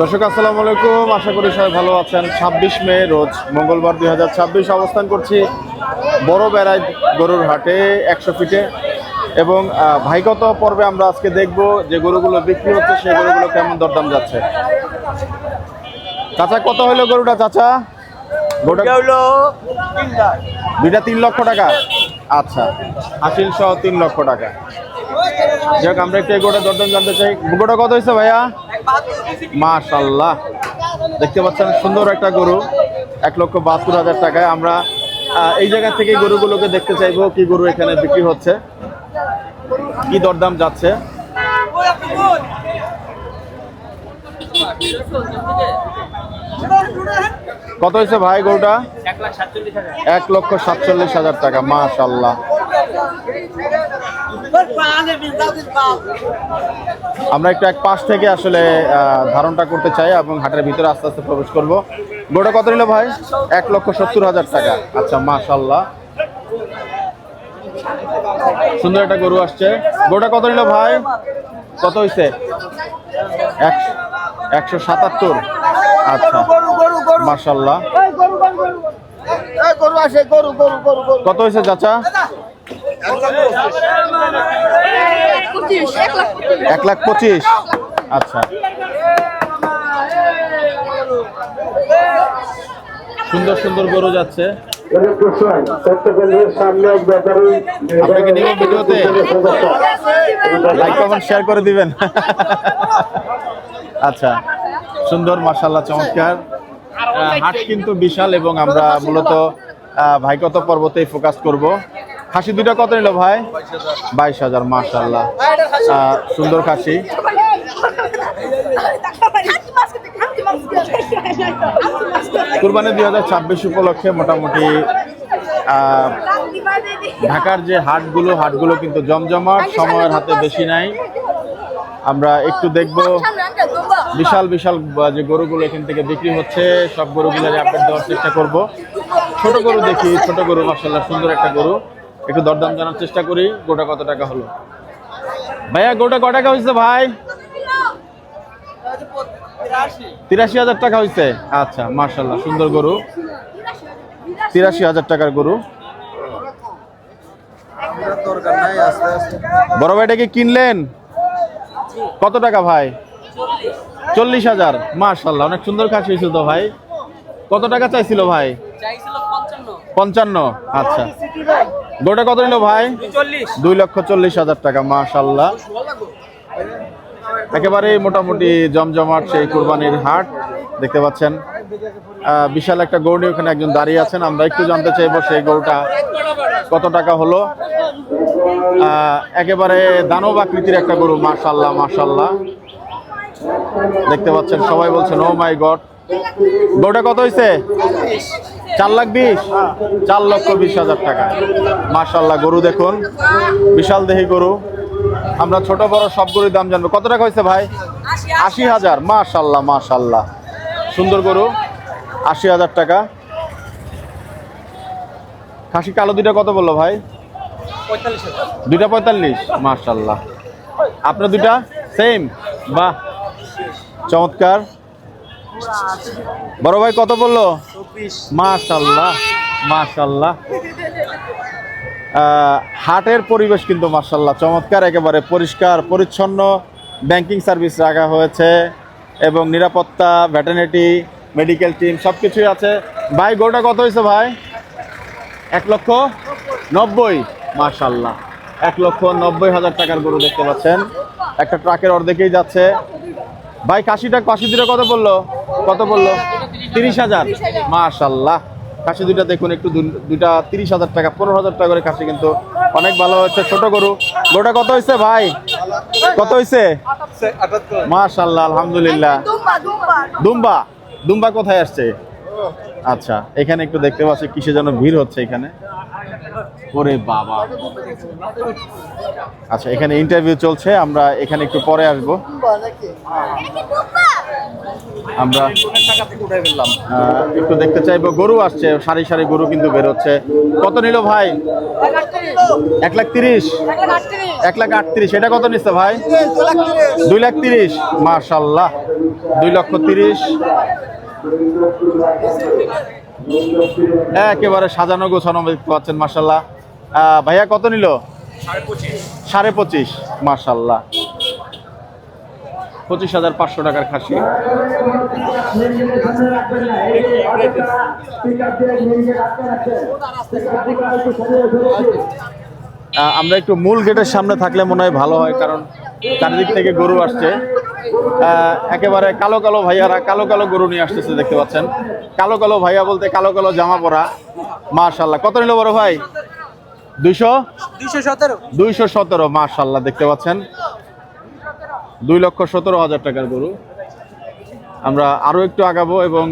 দর্শক আসসালামু আলাইকুম, আশা করি সবাই ভালো আছেন। ২৬ মে রোজ মঙ্গলবার ২০২৬ অবস্থান করছি বড় বেড়াই গরুর হাটে ১০০ ফিটে। এবং ভাইগত পর্বে আমরা আজকে দেখব যে গরুগুলো বিক্রি হচ্ছে সেই গরুগুলো কেমন দরদাম যাচ্ছে। চাচা কত হইলো গরুটা? চাচা গরুটা হলো দুইটা ৩ লক্ষ টাকা। আচ্ছা, হাসিল সহ ৩ লক্ষ টাকা। যাক, আমরা একটু গোটা দরদাম জানতে চাই। গোটা কত হয়েছে ভাইয়া? মাশাআল্লাহ, দেখতে পাচ্ছেন সুন্দর একটা গরু, ১,৭২,০০০ টাকায়। আমরা এই জায়গা থেকে গরুগুলোকে দেখতে চাইবো কি গরু এখানে বিক্রি হচ্ছে, কি দরদাম যাচ্ছে। কত হয়েছে ভাই গরুটা? ১,৪৭,০০০ টাকা। মাশাআল্লাহ, আমরা একটু এক পাশ থেকে আসলে ধারণটা করতে চাই এবং হাটের ভিতরে আস্তে আস্তে প্রবেশ করব। গরুটা কত নিল ভাই? ১,৭০,০০০ টাকা। আচ্ছা, মাশাআল্লাহ, সুন্দর একটা গরু আসছে। গরুটা কত নিল ভাই? কত হয়েছে? ১৭৭। আচ্ছা, মাশাআল্লাহ। কত হয়েছে চাচা? ১,২৫,০০০। আচ্ছা, সুন্দর সুন্দর গরু যাচ্ছে। আপনাকে নিব ভিডিওতে, লাইক কমেন্ট শেয়ার করে দিবেন। আচ্ছা, সুন্দর, মাশাআল্লাহ, চমৎকার। হাট কিন্তু বিশাল এবং আমরা মূলত ভাইগত পর্বতেই ফোকাস করব। খাসি দুইটা কত নিল ভাই? ২২,০০০। মাশাআল্লাহ, সুন্দর খাসি। কুরবানি ২০২৬ উপলক্ষে মোটামুটি ঢাকার যে হাটগুলো কিন্তু জমজমাট, সময়ের হাতে বেশি নাই। আমরা একটু দেখব বিশাল বিশাল যে গরুগুলো এখান থেকে বিক্রি হচ্ছে, সব গরুগুলোর আপডেট দেওয়ার চেষ্টা করব। ছোট গরু দেখি, ছোট গরু, মাশাআল্লাহ, সুন্দর একটা গরু। একটু দরদাম জানার চেষ্টা করি। গোটা কত টাকা হলো ভাইয়া? গোটা কত টাকা হয়েছে ভাই? ৮৩,০০০ টাকা হয়েছে। আচ্ছা, মাশাআল্লাহ, সুন্দর গরু, ৮৩,০০০ টাকার গরু। বড় ভাইটা কি কিনলেন? কত টাকা ভাই? ৪০,০০০। মাশাআল্লাহ, অনেক সুন্দর খাসি হয়েছিল তো ভাই। কত টাকা চাইছিল ভাই? ৫৫। আচ্ছা, গোটা কত নিল ভাই? ২,৪০,০০০ টাকা। মাশাআল্লাহ, একেবারে মোটামুটি জমজমাট সেই কুরবানির হাট দেখতে পাচ্ছেন। বিশাল একটা গরু নিয়ে ওখানে একজন দাঁড়িয়ে আছেন। আমরা একটু জানতে চাইবো সেই গরুটা কত টাকা হলো। একেবারে দানব আকৃতির একটা গরু। মাশাআল্লাহ, মাশাআল্লাহ, দেখতে পাচ্ছেন, সবাই বলছেন ও মাই গড। গরুটা কত হয়েছে? ৪,২০,০০০। ৪,২০,০০০ টাকা। মাশাআল্লাহ, গরু দেখুন, বিশাল দেহি গরু। আমরা ছোট বড় সব গরুর দাম জানবো। কত টাকা হয়েছে ভাই? ৮০,০০০। মাশাআল্লাহ, মাশাআল্লাহ, সুন্দর গরু, ৮০,০০০ টাকা। খাসি কালো দুইটা কত বললো ভাই? ৪৫,০০০। দুইটা ৪৫। মাশাআল্লাহ, আপনার দুইটা সেম? বাহ, চমৎকার। বড় ভাই কত বললো? ২৪। মাশাআল্লাহ, মাশাআল্লাহ। হাটের পরিবেশ কিন্তু মাশাআল্লাহ চমৎকার, একেবারে পরিষ্কার পরিচ্ছন্ন। ব্যাংকিং সার্ভিস রাখা হয়েছে এবং নিরাপত্তা, ভেটেরিনারি, মেডিকেল টিম সবকিছুই আছে। ভাই গরুটা কত হয়েছে ভাই? ১,৯০,০০০। মাশাআল্লাহ, ১,৯০,০০০ টাকার গরু দেখতে পাচ্ছেন। একটা ট্রাকের অর্ধেকেই যাচ্ছে। ভাই খাসি দুটো কত বললো? কত বললো? ৩০,০০০। মাশাআল্লাহ, খাসি দুইটা দেখুন, একটু দুইটা ৩০,০০০ টাকা, ১৫,০০০ টাকা করে খাসি, কিন্তু অনেক ভালো হচ্ছে। ছোট গরু। গরুটা কত হয়েছে ভাই? কত হয়েছে? মাশাআল্লাহ, আলহামদুলিল্লাহ। দুম্বা, দুম্বা কোথায় আসছে? আচ্ছা, এখানে একটু দেখতে পাচ্ছি কিসে যেন ভিড় হচ্ছে এখানে। ওরে বাবা। আচ্ছা, এখানে ইন্টারভিউ চলছে, আমরা এখানে একটু পরে আসবো। আমরা একটু দেখতে চাইবো। গরু আসছে, সারি সারি গরু কিন্তু বেরোচ্ছে। কত নিল ভাই? ১,৩০,০০০। ১,৩৮,০০০। এটা কত নিচ্ছে ভাই? 2,30,০০০। মাশাআল্লাহ, 2,30,000। একেবারে সাজানো গোছানো দেখতে পাচ্ছেন মাশাল্লাহ। ভাইয়া কত নিল? 25,500। মাশাল্লাহ, 25,500 টাকার খাসি। আমরা একটু মূল গেটের সামনে থাকলে মনে হয় ভালো হয়, কারণ চারিদিক থেকে গরু আসছে। একেবারে কালো কালো ভাইয়ারা কালো কালো গরু নিয়ে আসতেছে দেখতে পাচ্ছেন। কালো কালো ভাইয়া বলতে কালো কালো জামা পরা। মাশাল্লাহ, কত নিল বড় ভাই? 217। মাশাল্লাহ, দেখতে পাচ্ছেন 2,17,000 টাকার গরু। আমরা আরো একটু আগাবো এবং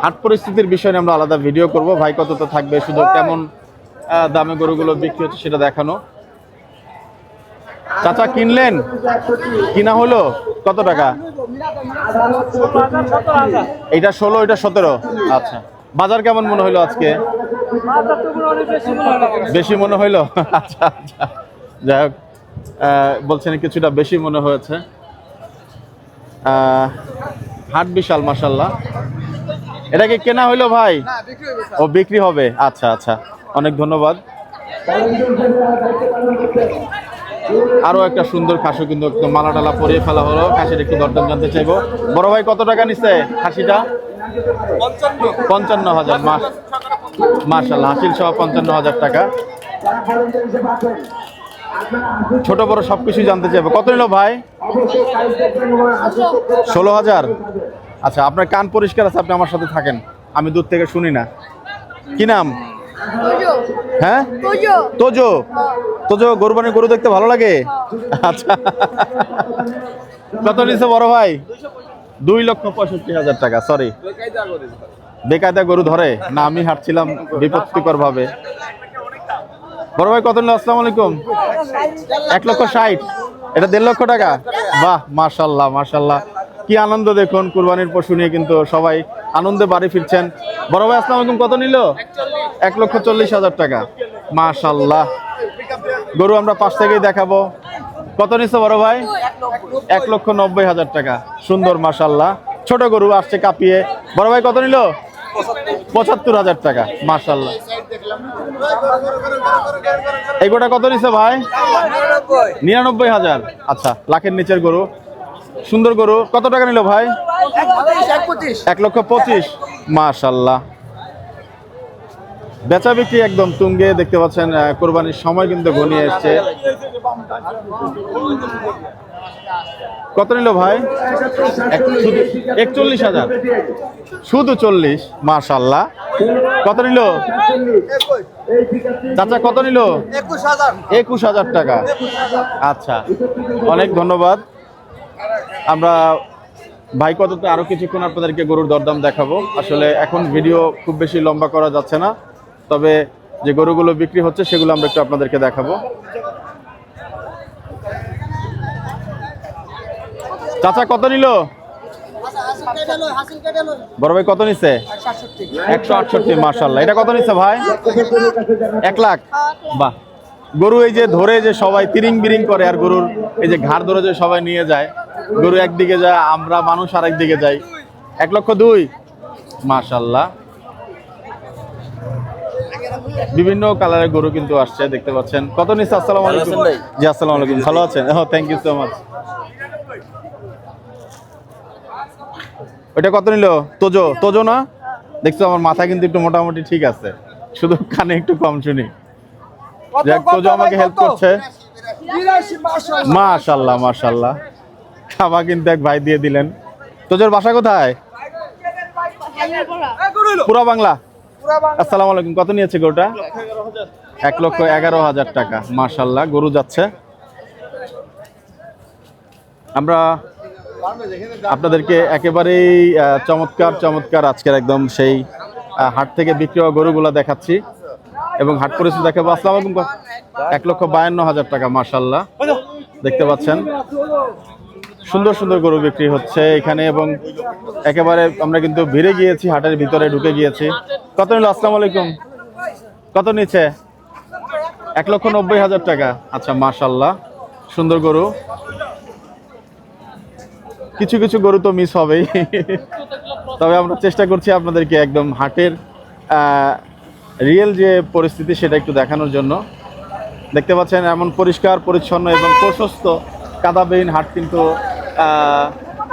হাট পরিস্থিতির বিষয়ে আমরা আলাদা ভিডিও করব। ভাই কত তো থাকবে, শুধু কেমন দামে গরুগুলো বিক্রি হচ্ছে সেটা দেখানো। চাচা কিনলেন? কিনা হলো কত টাকা? এটা 16, এটা 17। আচ্ছা, বাজার কেমন মনে হইলো আজকে? বেশি মনে হইলো? আচ্ছা আচ্ছা, যাই হোক, বলছেন কিছুটা বেশি মনে হয়েছে। হাট বিশাল মাশাল্লাহ। এটা কি কেনা হইলো ভাই? ও বিক্রি হবে। আচ্ছা আচ্ছা, অনেক ধন্যবাদ। আরো একটা সুন্দর খাসি কিন্তু একটু মালা টালা পরিয়ে ফেলা হলো। খাসির একটু দরদাম জানতে চাইবো। বড় ভাই কত টাকা নিচ্ছে খাসিটা? 55,000। মাশাল্লাহ, হাসিল সহ 55,000 টাকা। ছোট বড় সবকিছু জানতে চাইবো। কত নিল ভাই? 16,000। আচ্ছা, আপনার কান পরিষ্কার আছে, আপনি আমার সাথে থাকেন, আমি দূর থেকে শুনি না। কি নাম? হ্যাঁ, তোজো। তোজো, গরুবানির গরু দেখতে ভালো লাগে? আচ্ছা, কত নিচ্ছে বড় ভাই? 2,65,000 টাকা। সরি, বেকায়দা গরু ধরে না, আমি হাঁটছিলাম বিপত্তিকর ভাবে। বড় ভাই কত নিল? আসসালামু আলাইকুম। 1,60,000। এটা 1.5 লক্ষ টাকা। বাহ, মাশাল্লাহ মাশাল্লাহ, কি আনন্দ দেখুন। কুরবানির পশু নিয়ে কিন্তু সবাই আনন্দে বাড়ি ফিরছেন। বড় ভাই আসসালামু আলাইকুম, কত নিল? 1,40,000 টাকা। মাশাল্লাহ, গরু আমরা পাশ থেকেই দেখাবো। কত নিচ্ছে বড় ভাই? 1,90,000 টাকা। সুন্দর মাশাল্লাহ, ছোট গরু আসছে কাঁপিয়ে। বড় ভাই কত নিল? 75,000 টাকা। মাশাল্লাহ, এই গোটা কত নিচ্ছে ভাই? 99,000। আচ্ছা, লাখের নিচের গরু, সুন্দর গরু। কত টাকা নিল ভাই? 1,25,000। মাশাল্লাহ, বেচা বিক্রি একদম তুঙ্গে দেখতে পাচ্ছেন। কোরবানির সময় কিন্তু ঘনিয়ে এসছে। কত নিল ভাই? 41,000। শুধু 40। মাশাল্লাহ, কত নিল চাচা? কত নিল? 21,000 টাকা। আচ্ছা, অনেক ধন্যবাদ। আমরা ভাই কত তো আরো কিছুক্ষণ আপনাদেরকে গরুর দরদাম দেখাবো। আসলে এখন ভিডিও খুব বেশি লম্বা করা যাচ্ছে না, তবে যে গরুগুলো বিক্রি হচ্ছে সেগুলো আমরা একটু আপনাদেরকে দেখাবো। চাচা কত নিল? বড় ভাই কত নিচ্ছে? 168। মাশাল্লাহ, এটা কত নিচ্ছে ভাই? 1 লাখ। বাহ, গরু এই যে ধরে যে সবাই তিরিং বিরিং করে, আর গরুর এই যে ঘাড় ধরে যে সবাই নিয়ে যায়, গরু একদিকে যায়, আমরা মানুষ আরেক দিকে যাই। 1,02,000। মাশাল্লাহ, বিভিন্ন কালারের গরু কিন্তু আসছে দেখতে পাচ্ছেন। কত নিচ্ছে? আসসালামু আলাইকুম। জি আসসালামু আলাইকুম, ভালো আছেন? Thank you so much. ওইটা কত নিল? তোজো। তোজো না? দেখছো আমার মাথা কিন্তু একটু মোটামুটি ঠিক আছে, শুধু কানে একটু কম শুনি। যাক, তোজো আমাকে হেল্প করছে। মাশাল্লাহ মাশাল্লাহ, খাবার কিন্তু এক ভাই দিয়ে দিলেন। তোজোর বাসা কোথায়? পুরা বাংলা। আসসালামু আলাইকুম, কত নিয়েছে গরুটা? 1,11,000 টাকা। মাশাল্লাহ, গরু যাচ্ছে। আমরা আপনাদেরকে একেবারেই চমৎকার চমৎকার আজকের একদম সেই হাট থেকে বিক্রি হওয়া গরুগুলা দেখাচ্ছি এবং হাট পরিস্থিতি দেখাবো। আসসালামু আলাইকুম। 1,52,000 টাকা। মাশাল্লাহ, দেখতে পাচ্ছেন সুন্দর সুন্দর গরু বিক্রি হচ্ছে এখানে এবং একেবারে আমরা কিন্তু ভিড়ে গিয়েছি, হাটের ভিতরে ঢুকে গিয়েছি। কত নিল? আসসালামু আলাইকুম, কত নিচ্ছে? 1,90,000 টাকা। আচ্ছা, মাশাল্লাহ, সুন্দর গরু। কিছু কিছু গরু তো মিস হবেই। তবে আমরা চেষ্টা করছি আপনাদেরকে একদম হাটের রিয়েল যে পরিস্থিতি সেটা একটু দেখানোর জন্য। দেখতে পাচ্ছেন এমন পরিষ্কার পরিচ্ছন্ন এবং প্রশস্ত কাদাবিহীন হাট কিন্তু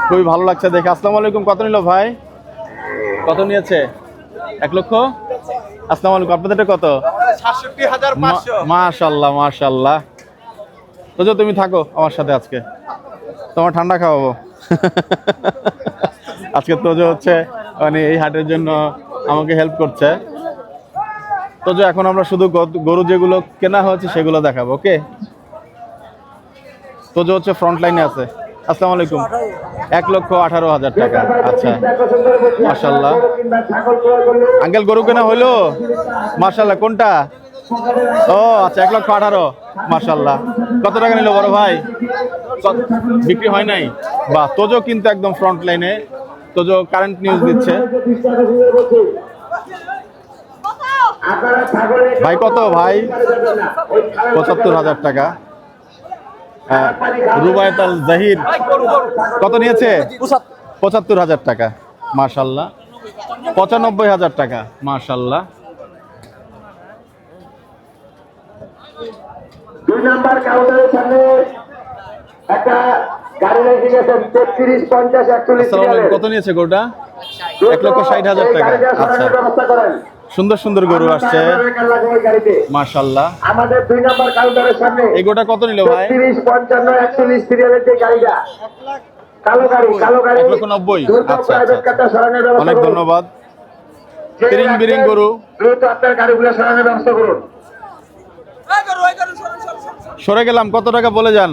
খুবই ভালো লাগছে দেখে। আসসালামু আলাইকুম, কত নিল ভাই? কত নিয়েছে? 1 লক্ষ। আসসালামু আলাইকুম, আপনাদেরটা কত? ৬৭,৫০০। মাশাআল্লাহ মাশাআল্লাহ। তো তুমি থাকো আমার সাথে, আজকে তোমার ঠান্ডা খাওয়াবো। আজকে তোজো হচ্ছে মানে এই হাটের জন্য আমাকে হেল্প করছে। তোজো এখন আমরা শুধু গরু যেগুলো কেনা হয়েছে সেগুলো দেখাবো, ওকে? তোজো হচ্ছে ফ্রন্ট লাইনে আছে। আসসালামু আলাইকুম। 1,18,000 টাকা। আচ্ছা মাশাআল্লাহ। আঙ্কেল গরু কেনা হইলো? মাশাআল্লাহ। কোনটা? ও আচ্ছা, 1,18,000। মাশাআল্লাহ। কত টাকা নিল বড় ভাই? বিক্রি হয় নাই? বাহ, তোজো কিন্তু একদম ফ্রন্ট লাইনে। তোজো কারেন্ট নিউজ দিচ্ছে। ভাই কত ভাই? 75,000 টাকা। রুবায়েত আল জাহির কত নিয়েছে? 75,000 টাকা। মাশাআল্লাহ। 95,000 টাকা। মাশাআল্লাহ। 2 নাম্বার কাউন্টারের সামনে একটা গাড়ি রেখে গেছেন 33 50 41 আসসালামু আলাইকুম, কত নিয়েছে গরুটা? 1,60,000 টাকা। আচ্ছা, ব্যবস্থা করেন। সুন্দর সুন্দর গরু আসছে মাশাআল্লাহ। আমাদের 2 নাম্বার কাউন্টারের সামনে এই গরুটা কত নিল ভাই? 33 55 41 সিরিয়ালের যে গাড়িটা, কালো গাড়ি 1,90,000। আচ্ছা আচ্ছা, অনেক ধন্যবাদ। তিরিং বিরিং গরু। দ্রুত আপনার গাড়িগুলো সরানোর ব্যবস্থা করুন। সরে গেলাম। কত টাকা বলে যান?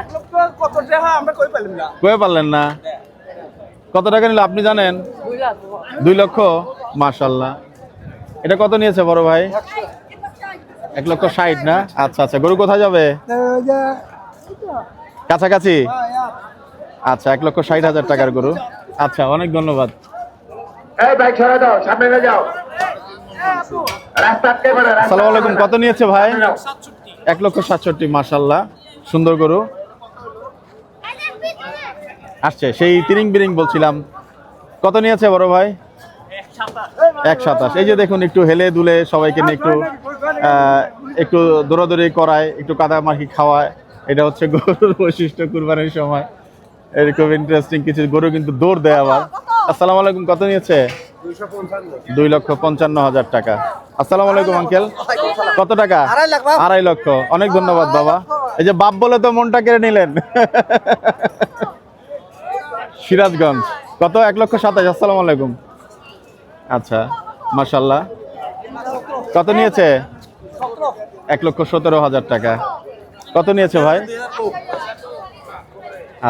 1 লক্ষ কত টাকা আমরা কই পাইলাম না। কয়ে পারলেন না? কত টাকা নিল আপনি জানেন? 2 লক্ষ। মাশাআল্লাহ। এটা কত নিয়েছে বড় ভাই? 1,60,000 না? আচ্ছা আচ্ছা। গরু কোথায় যাবে? কাছাকাছি। আচ্ছা, 1,60,000 টাকার গরু। আচ্ছা, অনেক ধন্যবাদ। এই বাইক সরা দাও, সামনে নিয়ে যাও। রাস্তা আটকে পড়ে। আসসালামু আলাইকুম, কত নিয়েছে ভাই? 1,67,000। মাশাআল্লাহ, সুন্দর গরু আসছে। সেই তিরিং বিরিং বলছিলাম। কত নিয়েছে বড় ভাই? 1,27,000। এই যে দেখুন, একটু হেলে দুলে সবাইকে নিয়ে একটু দৌড়াদৌড়ি করায়, একটু কাদামাখি খাওয়ায়। এটা হচ্ছে গরুর বৈশিষ্ট্য কুরবানির সময়। এরকম ইন্টারেস্টিং কিছু গরু কিন্তু দৌড় দেয় আবার। আসসালামু আলাইকুম, কত নিয়েছে? 2,55,000 টাকা। আসসালামু আলাইকুম আঙ্কেল, কত টাকা? 2.5 লক্ষ। অনেক ধন্যবাদ বাবা। এই যে বাপ বলে তো মনটা কেড়ে নিলেন। সিরাজগঞ্জ। কত? 1,27,000। আসসালামু আলাইকুম। আচ্ছা মাশাআল্লাহ। কত নিয়েছে? 1,17,000 টাকা। কত নিয়েছে ভাই?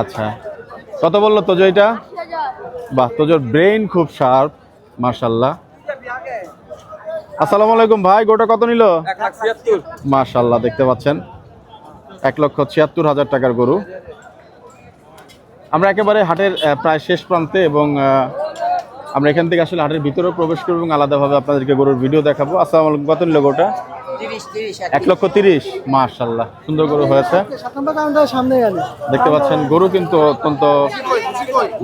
আচ্ছা, কত বললো তোজো এটা? বাহ, তোজোর ব্রেইন খুব শার্প মাশাআল্লাহ। আসসালামু আলাইকুম ভাই, গোটা কত নিল? 1,76,000। মাশাআল্লাহ, দেখতে পাচ্ছেন 1,76,000 টাকার গরু। আমরা একেবারে হাটের প্রায় শেষ প্রান্তে এবং আমরা এখান থেকে আসলে হাটের ভিতরেও প্রবেশ করব এবং আলাদাভাবে আপনাদেরকে গরুর ভিডিও দেখাবো। আসসালামু আলাইকুম, কত নিল গোটা? 1,30,000। মাশাআল্লাহ, সুন্দর গরু হয়েছে। দেখতে পাচ্ছেন গরু কিন্তু অত্যন্ত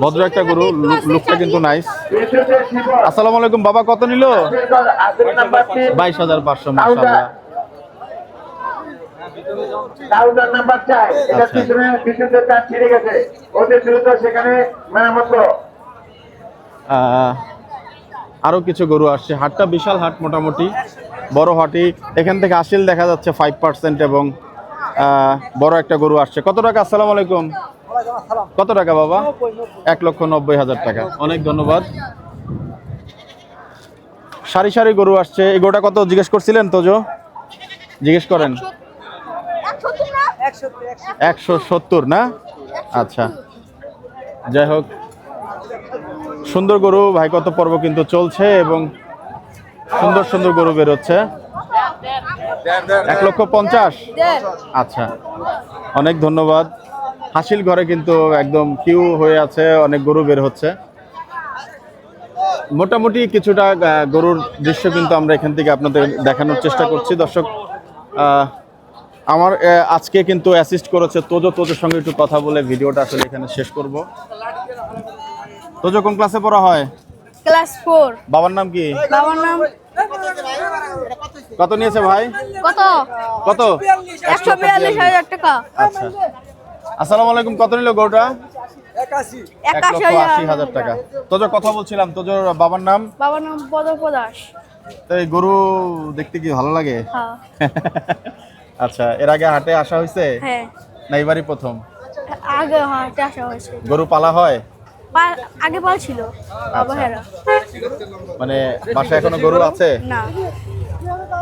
ভদ্র একটা গরু, লুকটা কিন্তু নাইস। আসসালামু আলাইকুম বাবা, কত নিল? 22,500। মাশাআল্লাহ। কাউন্টার নাম্বার 4, এটা পিছনে তার ছিঁড়ে গেছে, ওতে দ্রুত সেখানে মেরামত করো। আরো কিছু গরু আসছে। হাটটা বিশাল হাট, মোটামুটি বড় হাটই। এখান থেকে আসিল দেখা যাচ্ছে 5% এবং বড় একটা গরু আসছে। কত টাকা? আসসালামু আলাইকুম, কত টাকা বাবা? 1,90,000 টাকা। অনেক ধন্যবাদ। সারি সারি গরু আসছে। এই গরুটা কত জিজ্ঞেস করছিলেন তোজো? জিজ্ঞেস করেন। 170 না? আচ্ছা, যাই হোক, সুন্দর গরু ভাই, কত পর্ব কিন্তু চলছে এবং সুন্দর সুন্দর গরু বেরোচ্ছে। 1,50,000। আচ্ছা, অনেক ধন্যবাদ। হাসিল ঘরে কিন্তু একদম কিউ হয়ে আছে, অনেক গরু বের হচ্ছে। মোটামুটি কিছুটা গরুর দৃশ্য কিন্তু আমরা এখান থেকে আপনাদের দেখানোর চেষ্টা করছি। দর্শক, আমার আজকে কিন্তু অ্যাসিস্ট করেছে তোজোর সঙ্গে একটু কথা বলে ভিডিওটা আসলে এখানে শেষ করব। তোজো কোন ক্লাসে পড়া হয়? ক্লাস 4। বাবার নাম কি? বাবার নাম কত নিয়েছে ভাই? কত? কত? 142,000 টাকা। আচ্ছা, আসসালামু আলাইকুম। কত নিল গরুটা? 81,000 টাকা। তোজো কথা বলছিলাম, তোজোর বাবার নাম? বাবার নাম পদপ্রদাস। তো এই গরু দেখতে কি ভালো লাগে? হ্যাঁ। আচ্ছা, এর আগে হাটে আসা হয়েছে হ্যাঁ, না এবারই প্রথম? আগে হাটে আসা হয়েছে। গরু পালা হয়? আগে পাল ছিল বাবা হেরা। মানে বাসায় এখনো গরু আছে? না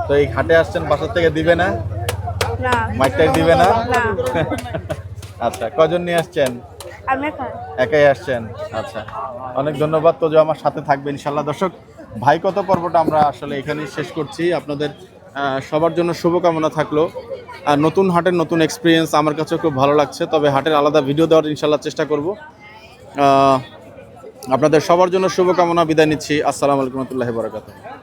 তো এই হাটে আসছেন, বাসা থেকে দিবে না? না মাইকটাই দিবে না? না, আচ্ছা, কজন নিয়ে আসছেন? আমি খাই। একাই আসছেন? আচ্ছা, অনেক ধন্যবাদ। তো যে আমার সাথে থাকবে ইনশাল্লাহ। দর্শক, ভাই কত পর্বটা আমরা আসলে এখানেই শেষ করছি। আপনাদের সবার জন্য শুভকামনা থাকলো। আর নতুন হাটের নতুন এক্সপিরিয়েন্স আমার কাছে খুব ভালো লাগছে। তবে হাটের আলাদা ভিডিও দেওয়ার ইনশাল্লাহ চেষ্টা করব। আপনাদের সবার জন্য শুভকামনা, বিদায় নিচ্ছি। আসসালামু আলাইকুম ওয়া রাহমাতুল্লাহি ওয়া বারাকাতুহু।